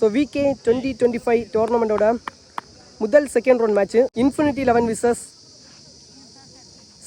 So VK 2025 டோர்னமெண்ட்டோட முதல் second round match infinity 11 versus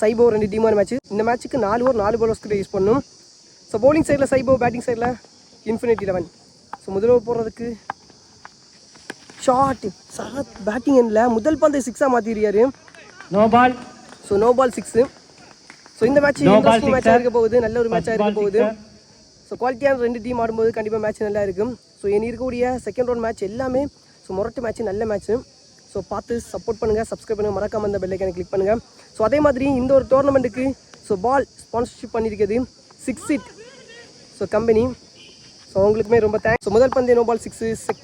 சைபோ 2 டீமான மேட்ச்சு. இந்த மேட்ச்சுக்கு 4 ஓவர் 4 பவுலர்ஸ்கிட்ட யூஸ் பண்ணணும். ஸோ பவுலிங் சைடில் சைபோ, பேட்டிங் சைடில் இன்ஃபினிட்டி 11. ஸோ முதல் ஓவர் போடுறதுக்கு ஷார்ட் சரத் பேட்டிங் எண்ணில் முதல் பந்தை 6-ஆக மாற்றிருக்காரு. No ball. So no ball 6. So இந்த மேட்ச் இன்ட்ரெஸ்டிங் மேட்சாக இருக்க போகுது, நல்ல ஒரு மேட்சாக இருக்க போகுது. ஸோ குவாலிட்டியான 2 டீம் ஆடும்போது கண்டிப்பாக மேட்ச் நல்லா இருக்கும். ஸோ இனி இருக்கக்கூடிய செகண்ட் ரவுண்ட் மேட்ச் எல்லாமே ஸோ முரட்டு மேட்ச், நல்ல மேட்ச்சு. ஸோ பார்த்து சப்போர்ட் பண்ணுங்கள், சப்ஸ்கிரைப் பண்ணுங்கள், மறக்காமல் அந்த பெல் ஐக்கானை கிளிக் பண்ணுங்கள். ஸோ அதே மாதிரி இந்த ஒரு டோர்னமெண்ட்டுக்கு ஸோ பால் ஸ்பான்சர்ஷிப் பண்ணியிருக்கிறது 6 It ஸோ கம்பெனி. ஸோ அவங்களுக்குமே ரொம்ப தேங்க்ஸ். ஸோ முதல் பந்து நோ பால் 6,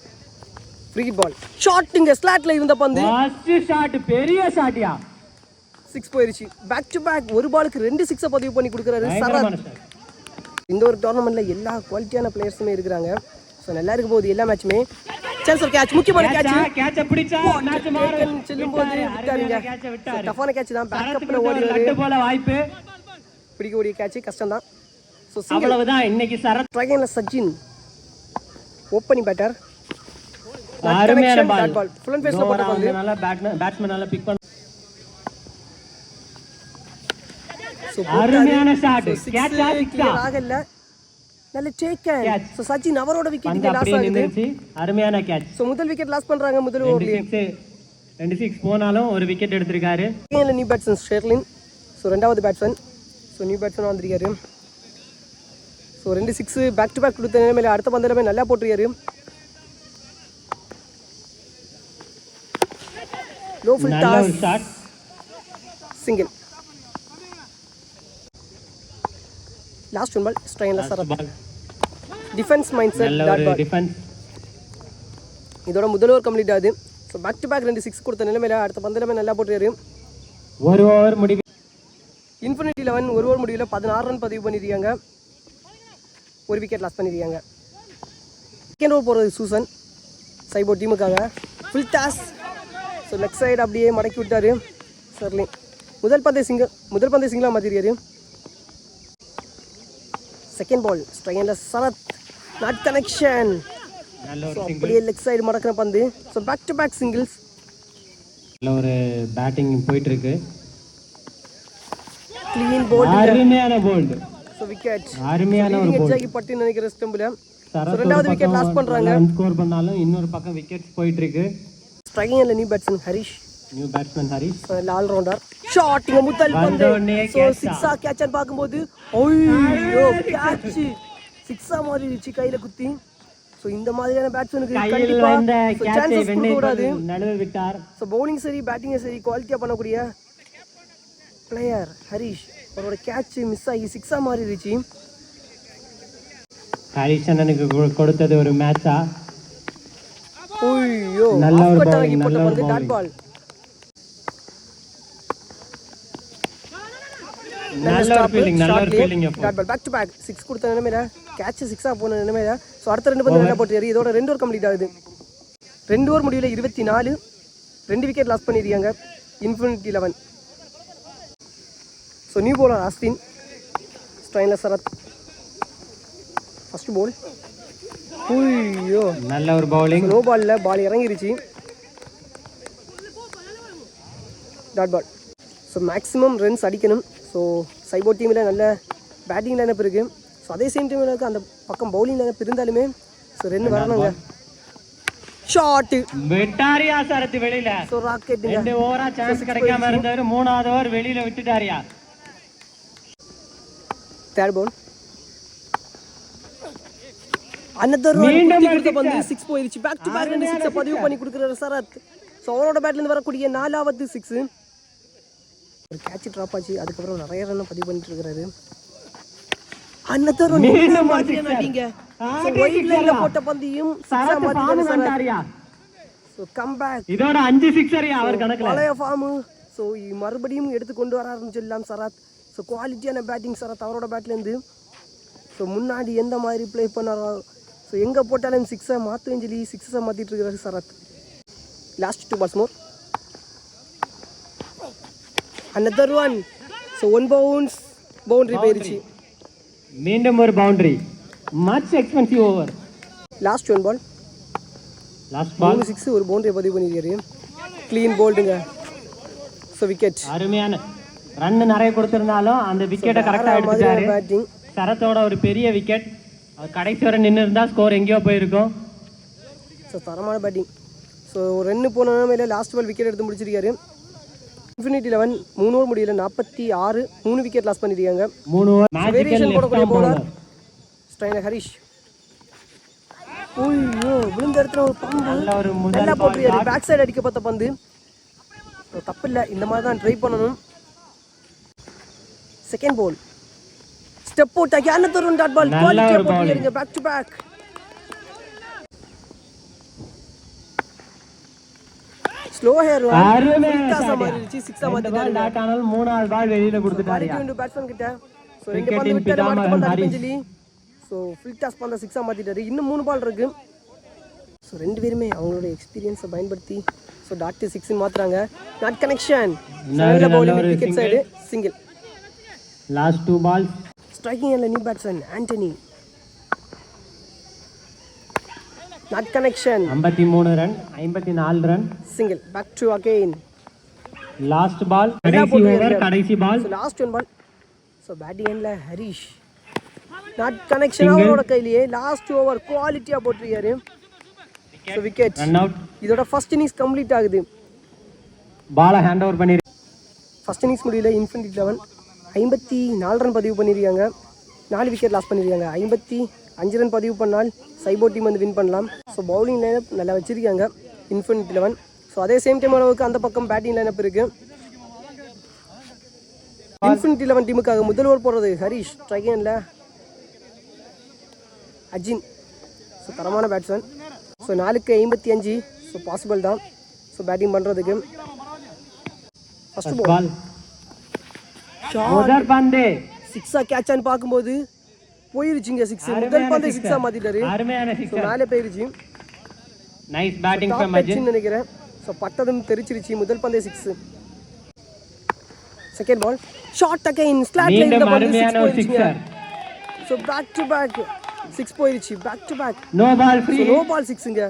ஃப்ரீ பால் ஷாட்டுங்க, ஸ்லாட்டில் இருந்த பந்து ஷாட், பெரிய ஷாட்டியா 6 போயிருச்சு. பேக் டு பேக் ஒரு பாலுக்கு 2 6 பதிவு பண்ணி கொடுக்குறாரு சரத். இந்த ஒரு டோர்னமெண்ட்டில் எல்லா குவாலிட்டியான பிளேயர்ஸுமே இருக்கிறாங்க. ஸோ நல்லா இருக்க போகுது எல்லா மேட்சுமே. சான்ஸ் ஒரு கேட்ச், முக்கியமான கேட்ச் செல்லும்போது விட்டாருங்க. டஃபான கேட்ச் தான், பேக்கப்பில் ஓடி போல வாய்ப்பு பிடிக்கக்கூடிய கேட்ச் கஷ்டம் தான். ஸோ அவ்வளவுதான் இன்னைக்கு சரத். ட்ரைகனில் சச்சின் ஓப்பனிங் பேட்டர், அருமையான பால், ஃபுல் அண்ட் ஃபேஸ்ல போட்ட பால், நல்லா பேட்ஸ்மேன் நல்லா பிக் பண்ண. சோ அருமையான ஷாட், கேட்ச் ஆகல, நல்ல டேக்கன். சோ சச்சின் அவரோட விக்கெட் லாஸ் ஆகுது. அருமையான கேட்ச். சோ முதல் விக்கெட் லாஸ் பண்றாங்க முதல் ஓவர்லயே. 26 போனாலும் ஒரு விக்கெட் எடுத்திருக்காரு. New batsman Sherlin. சோ இரண்டாவது பேட்ஸ்மேன். சோ நியூ பேட்ஸ்மேன் வந்திருக்காரு. சோ 2 6 பேக் டு பேக் கொடுத்த நிலைமையில அடுத்த பந்தில நல்லா போட்டுருக்காரு. Low full toss, shot, single. Last one ball ஸ்ட்ரைன்ல Sarath. Defence mind set, dot ball. Defence. இதோட முதல் ஓவர் கம்ப்ளீட் ஆகுது. ஸோ பேக் டு பேக் 2 6 கொடுத்த நிலைமையில அடுத்த பந்திலமே நல்லா போட்டுருக்காரு. ஒரு ஓவர் முடிவு. இன்ஃபினிட்டி 11 ஒரு ஓவர் முடிவில் 16 ரன் பதிவு பண்ணியிருக்காங்க, ஒரு விக்கெட் லாஸ் பண்ணியிருக்காங்க. செகண்ட் ஓவர் போகிறது சூசன் சைபோ டீமுக்காக. Full toss. So leg side அப்படியே மடக்கி விட்டார் ஷெர்லின். முதல் பந்தை சிங்கிளாக மாற்றிருக்காரு. செகண்ட் பால் ஸ்ட்ரைனில் சரத், நாட் கனெக்ஷன். அப்படியே லெக் சைடு மடக்கிற பந்து. So back to back singles. நல்ல ஒரு பேட்டிங் போயிட்டு இருக்கு. க்ளீன் போல்ட், அருமையான போல்ட். ஸோ விக்கெட், அருமையான ஒரு போல்ட். எட்ஜாகி பட்டு நினைக்கிற ஸ்டம்பில் ரெண்டாவது விக்கெட் லாஸ் பண்ணுறாங்க. ஸ்கோர் பண்ணாலும் இன்னொரு பக்கம் விக்கெட்ஸ் போயிட்டு இருக்கு. ஸ்ட்ரைக்கிங்ல new batsman Harish. All rounder shot, இங்க முதல் பந்து. சோ 6-ஆ கேட்ச் பாக்கும்போது ஐயோ கேட்ச் 6-ஆ மாறிடுச்சு கையில குத்தி. சோ இந்த மாதிரியான பேட்ஸ்மேனுக்கு கண்டிப்பா சான்சஸ் கொடுக்க கூடாது. நழுவ விட்டார். சோ பவுலிங் சரி பேட்டிங் சரி குவாலிட்டியா பண்ணக்கூடிய பிளேயர் ஹரிஷ். அவரோட கேட்ச் மிஸ் ஆகி 6-ஆ மாறிடுச்சு. ஹரிஷ் அண்ணனுக்கு கொடுத்தது ஒரு மேட்சா? ஐயோ நல்ல ஒரு பவுலிங், நல்ல ஒரு டாட் பால். நல்ல ஒரு feeling dot ball. Back to back 6 கொடுத்த நிலைமையில கேட்ச் 6-ஆ போன நிலைமையில ஸோ அடுத்த 2 பந்து நல்லா போட்டுருக்காரு. இதோட 2 ஓவர் கம்ப்ளீட் ஆகுது. 2 ஓவர் முடிவில் 24, 2 விக்கெட் லாஸ் பண்ணியிருக்காங்க infinity 11. So new bowler Austin, ஸ்ட்ரைனில் சரத். ஃபர்ஸ்ட் பால் ஐயோ நல்ல ஒரு பவுலிங். நோ பாலில் பால் இறங்கிருச்சு. Dot ball. So maximum runs அடிக்கணும். ஸோ சைபோ டீமில் நல்ல பேட்டிங் லைனப் இருக்குது. ஸோ அதே சேம் டைமில் அந்த பக்கம் பவுலிங் லைனப் இருந்தாலுமே ஸோ ரன் வரணுங்க. ஷாட் விட்டாரியா சரத் வெளியில. ஸோ ராக்கெட் 2 ஓவரா சான்ஸ் கிடைக்காம இருந்தவர் 3வது ஓவர் வெளியில விட்டுட்டாரியா. தேர்ட் பால் another one கொடுத்த பந்து 6 போயிருச்சு. பேக் டு பேக் 2 6 பதிவு பண்ணி கொடுக்குறாரு சரத். ஸோ அவரோட பேட்ல இருந்து வரக்கூடிய 4வது 6. ஒரு கேட்ச் டிராப் ஆச்சு, அதுக்கப்புறம் நிறைய ரன் பதிவு பண்ணிட்டு இருக்காரு. another one மாதிரியான அடிங்க. ஸோ ஒயிட் லைன்ல போட்ட பந்தியும் 6-ஆ மாத்திட்டாரு சரத். So come back. இதோட 5 சிக்ஸரியா அவர் கணக்குல. பழைய ஃபார்ம். ஸோ மறுபடியும் எடுத்து கொண்டு வராருன்னு சொல்லலாம் சரத். ஸோ குவாலிட்டியான பேட்டிங் சரத் அவரோட பேட்லேருந்து. ஸோ முன்னாடி எந்த மாதிரி ப்ளே பண்ணாரோ ஸோ எங்கே போட்டாலும் 6-ஆ மாற்றுவேன் சொல்லி 6-ஆ மாற்றிட்டு இருக்கிறாரு Sarath. Last 2 balls more. another one. So 1 bounce boundary போயிருச்சு. மீண்டும் ஒரு boundary. Much expensive over. Last 1 ball. Last ball 3 6 ஒரு பவுண்டரியை பதிவு பண்ணியிருக்காரு. க்ளீன் போல்டுங்க. So wicket. அருமையான ரன் நிறைய கொடுத்திருந்தாலும் அந்த விக்கெட்டை கரெக்டாக எடுத்துட்டாரு. பேட்டிங் சரத்தோட ஒரு பெரிய விக்கெட். அது கடைசி வரை நின்று இருந்தா ஸ்கோர் எங்கேயோ போயிருக்கும். ஸோ தரமான பேட்டிங். ஸோ ஒரு ரன்னு போன மேலே லாஸ்ட் பால் விக்கெட் எடுத்து முடிச்சிருக்காரு. இன்ஃபினிட்டி 11 3 ஓவர் முடியல 46 3 விக்கெட் லாஸ் பண்ணிருக்காங்க. 3 ஓவர் வேரியேஷன் போடக்கூடிய பவுலர் ஸ்ட்ரைனர் ஹரிஷ். ஓய்யோ விழுந்த இடத்துல ஒரு பந்து நல்ல ஒரு நல்லா போட்டுருக்காரு. பேக் சைடு அடிக்க பார்த்த பந்து. தப்பு இல்லை, இந்த மாதிரி தான் ட்ரை பண்ணணும். செகண்ட் பால் ஸ்டெப் அவுட் ஆகி another one dot ball. குவாலிட்டியா போட்டுருக்காங்க பேக் டு பேக். ஸ்லோ ஹேர் விட்டாசா மாறிடுச்சு. 6 ஆ மாத்திட்டாரு. டாட் ஆனால் மூணாவது பால் வெளியில கொடுத்துட்டாரு. பால் பேட்ஸ்மேன் கிட்ட. சோ ரெண்டு பந்து விட்டாரு. அடுத்த பந்து அடிப்பஞ்சலி. சோ ஃபில் டாஸ் பந்த 6 ஆ மாத்திட்டாரு. இன்னும் 3 பால் இருக்கு. சோ ரெண்டு பேருமே அவங்களோட எக்ஸ்பீரியன்ஸை பயன்படுத்தி சோ டாட் 6 ன்னு மாத்துறாங்க. Not connection. நல்ல bowling wicket side single. Last 2 balls. Striking and new batsman Antony. Not connection. 53 run 54 run single. Back to again. Last ball கடைசி ஓவர் கடைசி பால். So last 1 ball. So batting எண்ட்ல ஹரிஷ். நாட் கனெக்ஷன் அவரோட கையிலேயே லாஸ்ட் ஓவர் குவாலிட்டியா போட்டுருக்காரு. So wicket. Run out. இதோட ஃபர்ஸ்ட் இன்னிங்ஸ் கம்ப்ளீட் ஆகுது. பாலை ஹேண்ட் ஓவர் பண்ணி ஃபர்ஸ்ட் இன்னிங்ஸ் முடியல இன்ஃபினிட்டி 11 54 ரன் பதிவு பண்ணியிருக்காங்க. 4 விக்கெட் லாஸ் பண்ணியிருக்காங்க. 55 ரன் பதிவு பண்ணால் சைபோ டீம் வந்து வின் பண்ணலாம். ஸோ பவுலிங் லைனப் நல்லா வச்சிருக்காங்க இன்ஃபினிட்டி 11. ஸோ அதே சேம் டைம் அளவுக்கு அந்த பக்கம் பேட்டிங் லைனப் இருக்கு. இன்ஃபினிட்டி 11 டீமுக்காக முதல் ஓவர் போடுறது ஹரிஷ். ஸ்ட்ரைக்கில் அஜின். ஸோ தரமான பேட்ஸ்மேன். ஸோ 4க்கு 55. ஸோ பாசிபிள் தான் ஸோ பேட்டிங் பண்ணுறதுக்கு. ஃபர்ஸ்ட் பால் முதல் பந்து 6ஆ கேட்சான்னு பார்க்கும்போது போயிருச்சுங்க. 6 முதல் பந்து 6ஆ மாத்திட்டாரு. அருமையான சிக்ஸ். மேலே போயிருச்சு. நைஸ் பேட்டிங் ஃப்ரம் அஜின் நினைக்கிறேன். ஸோ பட்டதும் தெரிச்சிருச்சு. முதல் பந்தே 6. செகண்ட் பால் ஷார்ட் அகைன் ஸ்லாட்ல இந்த பால் 6 போயிருச்சுங்க. ஸோ பேக் டு பேக் 6 போயிருச்சு. Back to back. No ball free. No ball 6ங்க.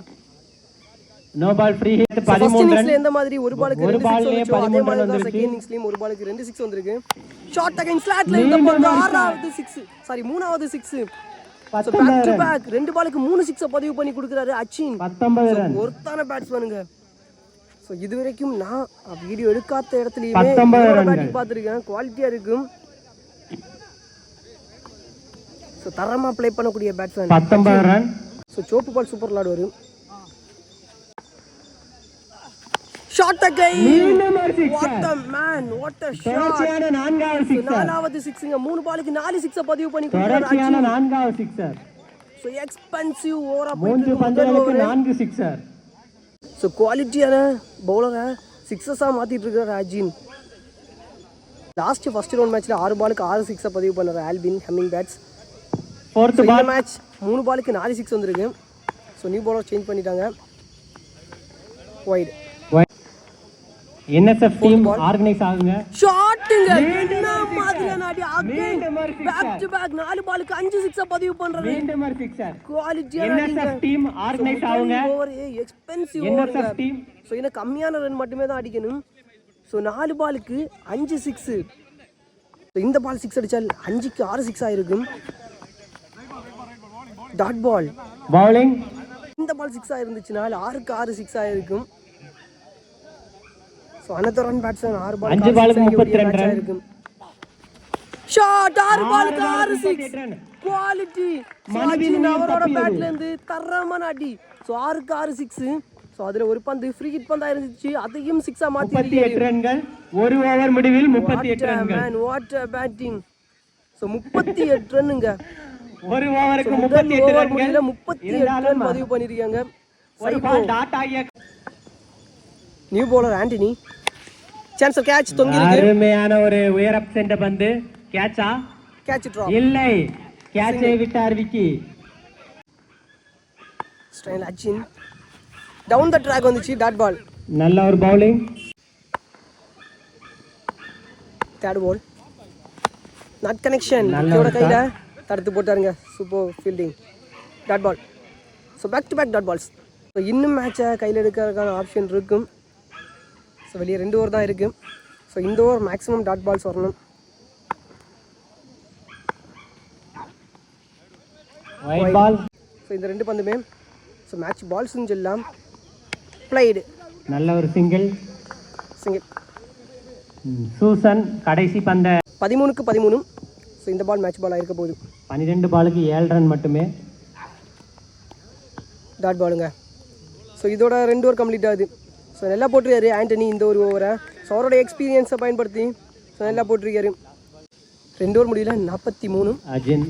No ball free hit. 13 ரன்ல எந்த மாதிரி ஒரு பாலுக்கு 2 6 வந்துச்சு அதே மாதிரி தான் செகண்ட் இன்னிங்ஸ்லயும் ஒரு பாலுக்கு 2 6 வந்திருக்கு. ஷார்ட் அகைன் ஸ்லாட்ல இந்த பால் ஆறாவது 6 சாரி மூணாவது 6. சோ பேக் டு பேக் 2 பாலுக்கு 3 6 பதிவு பண்ணி கொடுக்கறாரு அச்சின். 19 ரன். ஒருத்தான பேட்ஸ்மேனுங்க. சோ இதுவரைக்கும் நான் வீடியோ எடுக்காத இடத்துலயே பேட்டிங் பார்த்திருக்கேன். குவாலிட்டியா இருக்கும். சோ தரமா ப்ளே பண்ணக்கூடிய பேட்ஸ்மேன். 19 ரன். சோ சோப்பு பால் சூப்பர் விளையாடுவாரு. Shot again. What a man, what a shot. தொடர்ச்சியான நான்காவது சிக்ஸர். நாலாவது சிக்ஸ்ங்க. 3 பாலுக்கு 4 6 பதிவு பண்ணி கொடுத்தாரு. தொடர்ச்சியான நான்காவது சிக்ஸர். சோ எக்ஸ்பென்சிவ் ஓவரா 3 பந்துகளுக்கு 4 சிக்ஸர். சோ குவாலிட்டியான பவுலரை சிக்ஸஸா மாத்திட்டு இருக்காரு அஜின். லாஸ்ட் ஃபர்ஸ்ட் ரவுண்ட் மேட்ச்ல 6 பாலுக்கு 6 6 பதிவு பண்ணாரு Albin humming bats. Fourth ball match 3 பாலுக்கு 4 6 வந்திருக்கு. சோ நியூ பவுலர் சேஞ்ச் பண்ணிட்டாங்க. வைட். NSF டீம் ஆர்கனைஸ் ஆகுங்க. ஷாட்டுங்க. என்ன மாதிரியான அடி. அகைன் பேக் டு பேக் 4 பாலுக்கு 5 6 பதிவு பண்றாரு. மீண்டும் ஒரு சிக்ஸர். குவாலிட்டியான NSF டீம் ஆர்கனைஸ் ஆகுங்க. Over expensive over. NSF team so இன்னும் கம்மியான ரன் மட்டுமே தான் அடிக்கணும். சோ 4 பாலுக்கு 5 6. சோ இந்த பால் 6 அடிச்சால் 5க்கு 6 6 ஆயிருக்கும். Dot ball bowling. இந்த பால் 6 ஆயிருந்துச்சுனா 6க்கு 6 6 ஆயிருக்கும். So another run batsman 6 ball 5 பாலுக்கு 32 ரன் இருக்கும். ஷாட் 6 பாலுக்கு 6 6. குவாலிட்டி. மணிவின் அவரோட பேட்ல இருந்து தரமான அடி. சோ 6க்கு 6 6. சோ அதுல ஒரு பந்து ஃப்ரீ ஹிட் பந்தா இருந்துச்சு. அதையும் 6 ஆ மாத்தி 38 ரன்கள். ஒரு ஓவர் முடிவில் 38 ரன்கள். Man what a batting. So 38 ரன்னுங்க. ஒரு ஓவருக்கு 38 ரன்கள். 38 ரன் பதிவு பண்ணிருக்காங்க. ஒரு பால் டாட் ஆகிய new bowler Antony. Chance of catch தொங்கி இருக்கு. அருமையான ஒரு உயரப் சென்ற பந்து. கேட்சா? Catch drop. இல்லை. கேட்சை விட்டார் விக்கி. ஸ்டைல் அச்சின். டவுன் த ட்ராக் வந்துச்சு. Dot ball. நல்ல ஒரு bowling. Third ball. Not connection. விக்கெட்டோட கையில தடுத்து போட்டாருங்க. Super fielding. Dot ball. So back to back dot balls. So இன்னும் மேட்சை கையில் எடுக்கிறதுக்கான ஆப்ஷன் இருக்கும். ஸோ வெளியே 2 ஓவர் தான் இருக்குது. ஸோ இந்த ஓவர் மேக்ஸிமம் டாட் பால்ஸ் வரணும். White ball. ஸோ இந்த 2 பந்துமே ஸோ மேட்ச் பால்ஸ்ன்னு சொல்லலாம். பிளைடு நல்ல ஒரு சிங்கிள். சூசன் கடைசி பந்த 13க்கு 13. ஸோ இந்த பால் மேட்ச் பாலாக இருக்க போகுது. 12 பாலுக்கு 7 ரன் மட்டுமே. டாட் பாலுங்க. ஸோ இதோட 2 ஓவர் கம்ப்ளீட் ஆகுது. ஸோ நல்லா போட்டிருக்காரு ஆண்டனி இந்த ஒரு ஓவரை. ஸோ அவரோட எக்ஸ்பீரியன்ஸை பயன்படுத்தி ஸோ நல்லா போட்டிருக்காரு. 2 ஓவர் முடியல 43. அஜின்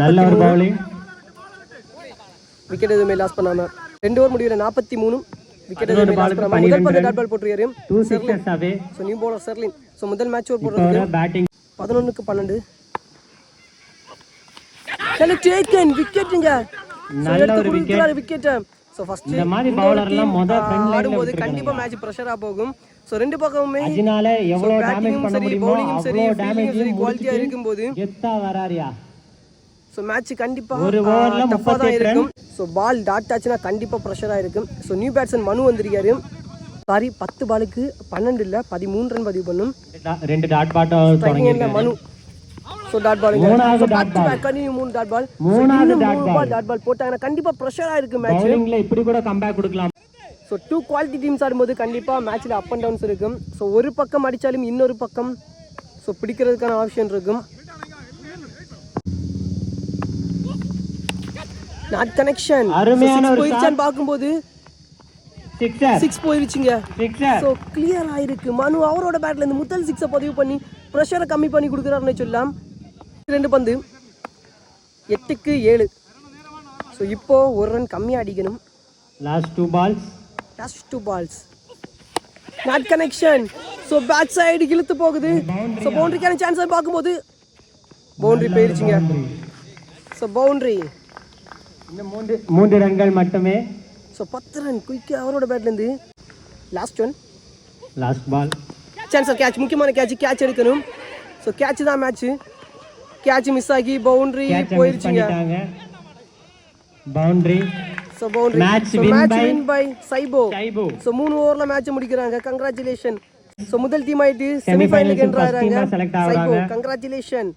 நல்ல ஒரு பவுலிங். விக்கெட் எதுவுமே லாஸ் பண்ணாமல் 2 ஓவர் முடியல 43. விக்கெட் எதுவுமே லாஸ் பண்ணாமல் முதல் பந்து டாட் பால் போட்டிருக்காரு. 2 sixes away. So new bowler Sherlin. So முதல் மேட்ச் ஓவர் போடுறது பேட்டிங் 11க்கு 12. டேக்கன் விக்கெட்டுங்க. நல்ல ஒரு விக்கெட். ஸோ ஃபர்ஸ்ட் இந்த மாதிரி பவுலர்லாம் முதல் ஃப்ரண்ட் லைன்ல ஆடும்போது கண்டிப்பா மேட்ச் பிரஷரா போகும். ஸோ 2 பக்கமுமே அஜினால எவ்வளவு டேமேஜ் பண்ண முடியுமோ சரி அவ்வளவு டேமேஜ் சரி குவாலிட்டியா இருக்கும்போது கெத்தா வராரியா. ஸோ மேட்ச் கண்டிப்பா ஒரு ஓவர்ல டஃபா தான் 38 இருக்கும். ஸோ பால் டாட் ஆச்சுன்னா கண்டிப்பா பிரஷரா இருக்கும். ஸோ நியூ பேட்ஸ்மேன் மனு வந்திருக்காரு. சாரி 10 பாலுக்கு 12 இல்ல 13 ரன் பதிவு பண்ணும். 2 டாட் பாட்டும் தொடங்கிட்டாங்க மனு. ஸோ டாட் பாலுங்க. மூணாவது dot ball. Continue 3 dot ball. மூணாவது டாட் பால் போட்டாங்கன்னா கண்டிப்பா பிரஷரா இருக்கு மேட்ச். பவுலிங்ல இப்படி கூட கம்பேக் கொடுக்கலாம். ஸோ 2 குவாலிட்டி டீம்ஸ் ஆடும்போது கண்டிப்பாக மேட்ச்சில் அப் அண்ட் டவுன்ஸ் இருக்கும். ஸோ ஒரு பக்கம் அடித்தாலும் இன்னொரு பக்கம் ஸோ பிடிக்கிறதுக்கான ஆப்ஷன் இருக்கும். நாட் கனெக்ஷன் அருமையான ஒரு போயிடுச்சான்னு பார்க்கும்போது 6 போயிருச்சுங்க. ஸோ கிளியர் ஆயிருக்கு. மனு அவரோட பேட்ல இருந்து முதல் 6 பதிவு பண்ணி ப்ரெஷரை கம்மி பண்ணி கொடுக்குறாருன்னு சொல்லலாம். 2 பந்து 8க்கு 7. ஸோ இப்போ 1 ரன் கம்மியாக அடிக்கணும். Last 2 balls. Not connection. So back side இழுத்து போகுது. ஸோ பவுண்டரிக்கான சான்ஸை பார்க்கும்போது பவுண்டரி போயிருச்சுங்க. ஸோ பவுண்டரி இன்னும் 3 ரன்கள் மட்டுமே. ஸோ 10 ரன் குயிக்காக அவரோட பேட்லேருந்து. Last ball. சான்சர் கேட்ச், முக்கியமான கேட்ச் எடுக்கணும். ஸோ கேட்ச் தான் மேட்ச்சு. கேட்ச் மிஸ் ஆகி பவுண்டரி போயிருச்சுங்க. Boundary. So boundary. Match win by சைபோ. ஸோ 3 ஓவர்ல மேட்ச் முடிக்கிறாங்க. கங்க்ராச்சுலேஷன். ஸோ முதல் டீம் ஆயிட்டு செமிஃபைனலுக்கு என்ட்ராகிறாங்க. சைபோ கங்க்ராச்சுலேஷன்.